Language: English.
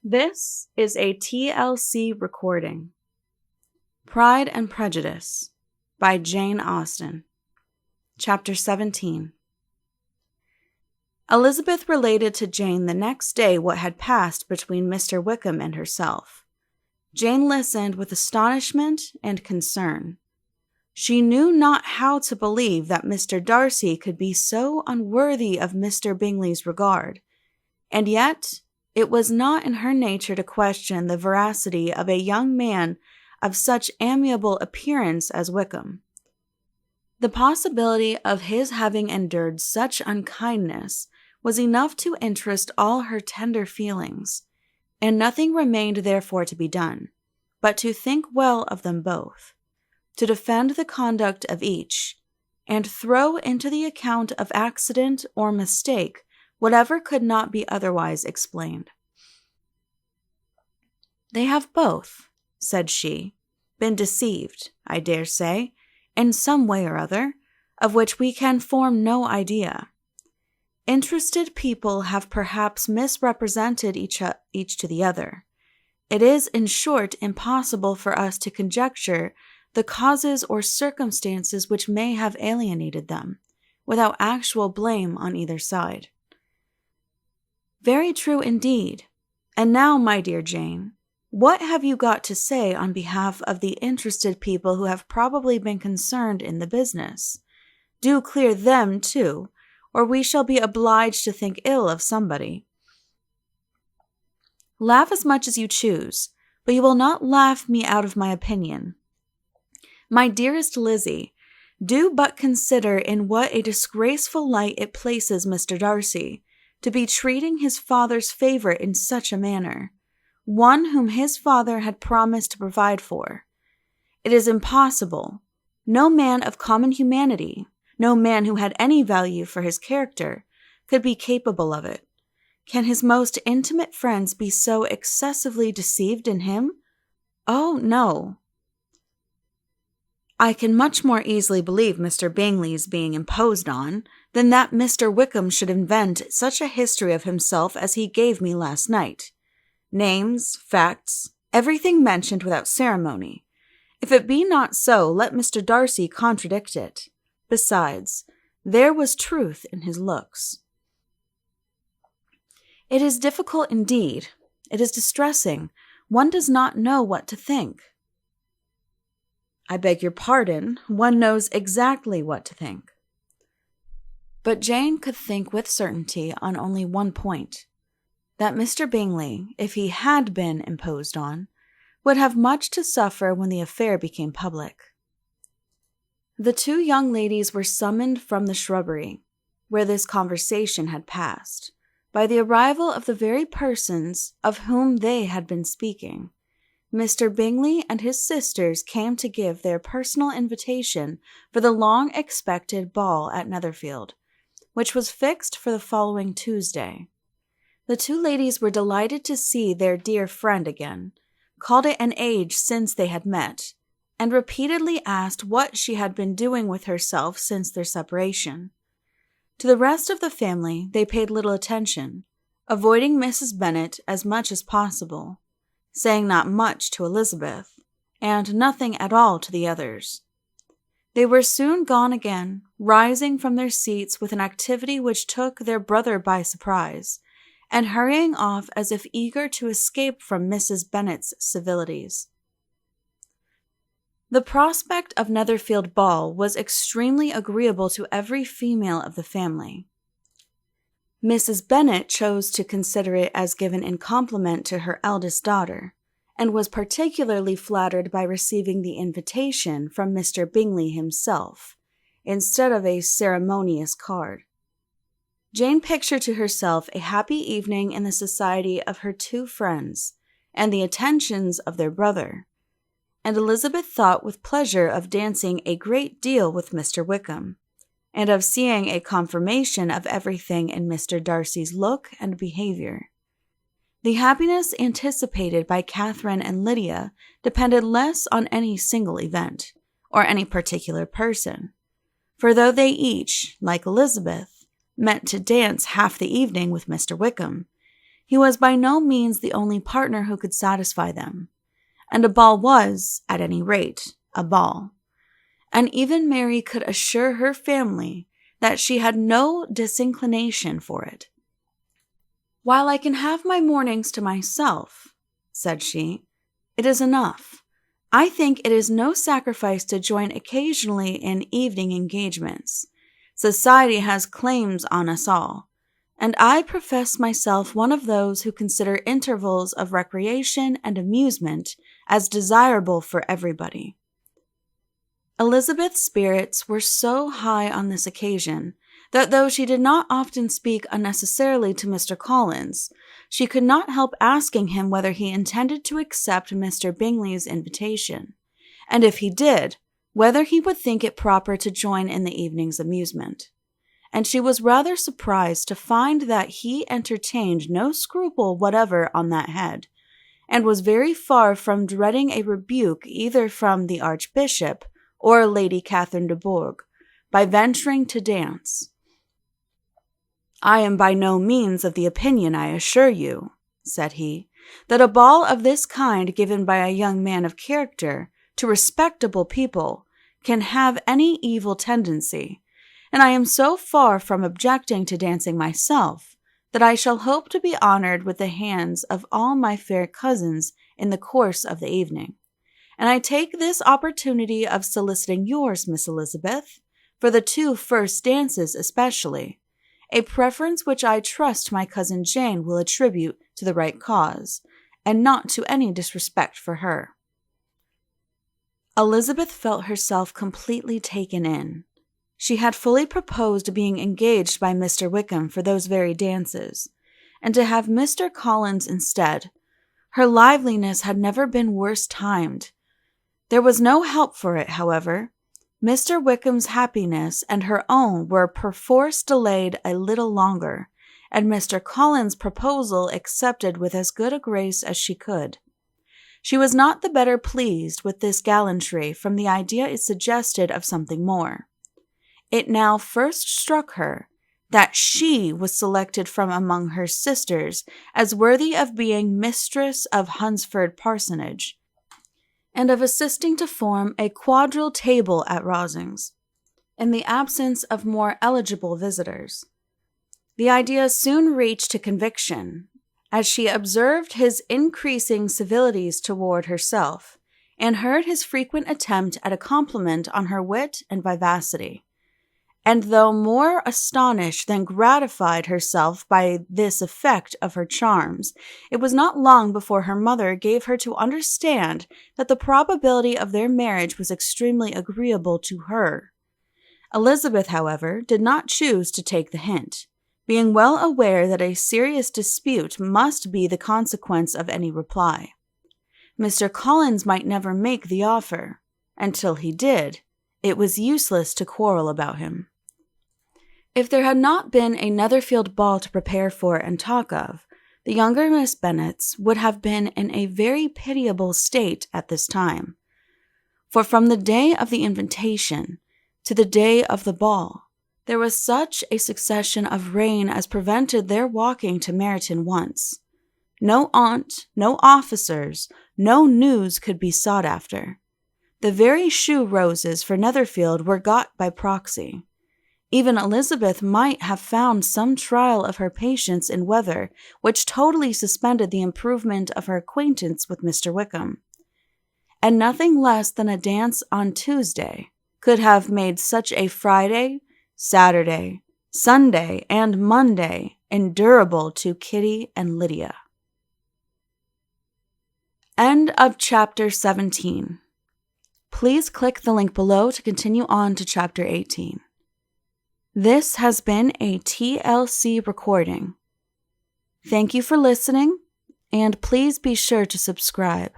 This is a TLC recording. Pride and Prejudice by Jane Austen. Chapter 17. Elizabeth related to Jane the next day what had passed between Mr. Wickham and herself. Jane listened with astonishment and concern. She knew not how to believe that Mr. Darcy could be so unworthy of Mr. Bingley's regard, and yet it was not in her nature to question the veracity of a young man of such amiable appearance as Wickham. The possibility of his having endured such unkindness was enough to interest all her tender feelings, and nothing remained therefore to be done, but to think well of them both, to defend the conduct of each, and throw into the account of accident or mistake whatever could not be otherwise explained. "They have both," said she, "been deceived, I dare say, in some way or other, of which we can form no idea. Interested people have perhaps misrepresented each to the other. It is, in short, impossible for us to conjecture the causes or circumstances which may have alienated them, without actual blame on either side." "Very true indeed. And now, my dear Jane, what have you got to say on behalf of the interested people who have probably been concerned in the business? Do clear them too, or we shall be obliged to think ill of somebody." "Laugh as much as you choose, but you will not laugh me out of my opinion. My dearest Lizzie, do but consider in what a disgraceful light it places Mr. Darcy, to be treating his father's favourite in such a manner, one whom his father had promised to provide for. It is impossible. No man of common humanity, no man who had any value for his character, could be capable of it. Can his most intimate friends be so excessively deceived in him? Oh, no. I can much more easily believe Mr. Bingley's being imposed on than that Mr. Wickham should invent such a history of himself as he gave me last night. Names, facts, everything mentioned without ceremony. If it be not so, let Mr. Darcy contradict it. Besides, there was truth in his looks. It is difficult indeed. It is distressing. One does not know what to think." "I beg your pardon, one knows exactly what to think." But Jane could think with certainty on only one point, that Mr. Bingley, if he had been imposed on, would have much to suffer when the affair became public. The two young ladies were summoned from the shrubbery, where this conversation had passed, by the arrival of the very persons of whom they had been speaking. Mr. Bingley and his sisters came to give their personal invitation for the long-expected ball at Netherfield, which was fixed for the following Tuesday. The two ladies were delighted to see their dear friend again, called it an age since they had met, and repeatedly asked what she had been doing with herself since their separation. To the rest of the family they paid little attention, avoiding Mrs. Bennet as much as possible, saying not much to Elizabeth, and nothing at all to the others. They were soon gone again, rising from their seats with an activity which took their brother by surprise, and hurrying off as if eager to escape from Mrs. Bennet's civilities. The prospect of Netherfield ball was extremely agreeable to every female of the family. Mrs. Bennet chose to consider it as given in compliment to her eldest daughter, and was particularly flattered by receiving the invitation from Mr. Bingley himself, instead of a ceremonious card. Jane pictured to herself a happy evening in the society of her two friends, and the attentions of their brother, and Elizabeth thought with pleasure of dancing a great deal with Mr. Wickham, and of seeing a confirmation of everything in Mr. Darcy's look and behaviour. The happiness anticipated by Catherine and Lydia depended less on any single event, or any particular person, for though they each, like Elizabeth, meant to dance half the evening with Mr. Wickham, He was by no means the only partner who could satisfy them, and a ball was, at any rate, a ball. And even Mary could assure her family that she had no disinclination for it. "While I can have my mornings to myself," said she, "it is enough. I think it is no sacrifice to join occasionally in evening engagements. Society has claims on us all, and I profess myself one of those who consider intervals of recreation and amusement as desirable for everybody." Elizabeth's spirits were so high on this occasion that though she did not often speak unnecessarily to Mr. Collins, she could not help asking him whether he intended to accept Mr. Bingley's invitation, and if he did, whether he would think it proper to join in the evening's amusement. And she was rather surprised to find that he entertained no scruple whatever on that head, and was very far from dreading a rebuke either from the Archbishop or Lady Catherine de Bourgh by venturing to dance. "I am by no means of the opinion, I assure you," said he, "that a ball of this kind given by a young man of character to respectable people can have any evil tendency, and I am so far from objecting to dancing myself that I shall hope to be honored with the hands of all my fair cousins in the course of the evening. And I take this opportunity of soliciting yours, Miss Elizabeth, for the 2 first dances especially, a preference which I trust my cousin Jane will attribute to the right cause, and not to any disrespect for her." Elizabeth felt herself completely taken in. She had fully proposed being engaged by Mr. Wickham for those very dances, and to have Mr. Collins instead. Her liveliness had never been worse timed. There was no help for it, however. Mr. Wickham's happiness and her own were perforce delayed a little longer, and Mr. Collins' proposal accepted with as good a grace as she could. She was not the better pleased with this gallantry from the idea it suggested of something more. It now first struck her that she was selected from among her sisters as worthy of being mistress of Hunsford Parsonage, and of assisting to form a quadrille table at Rosings, in the absence of more eligible visitors. The idea soon reached to conviction, as she observed his increasing civilities toward herself, and heard his frequent attempt at a compliment on her wit and vivacity. And though more astonished than gratified herself by this effect of her charms, it was not long before her mother gave her to understand that the probability of their marriage was extremely agreeable to her. Elizabeth, however, did not choose to take the hint, being well aware that a serious dispute must be the consequence of any reply. Mr. Collins might never make the offer, and till he did, it was useless to quarrel about him. If there had not been a Netherfield ball to prepare for and talk of, the younger Miss Bennets would have been in a very pitiable state at this time. For from the day of the invitation to the day of the ball, there was such a succession of rain as prevented their walking to Meryton once. No aunt, no officers, no news could be sought after. The very shoe roses for Netherfield were got by proxy. Even Elizabeth might have found some trial of her patience in weather which totally suspended the improvement of her acquaintance with Mr. Wickham. And nothing less than a dance on Tuesday could have made such a Friday, Saturday, Sunday, and Monday endurable to Kitty and Lydia. End of Chapter 17. Please click the link below to continue on to Chapter 18. This has been a TLC recording. Thank you for listening, and please be sure to subscribe.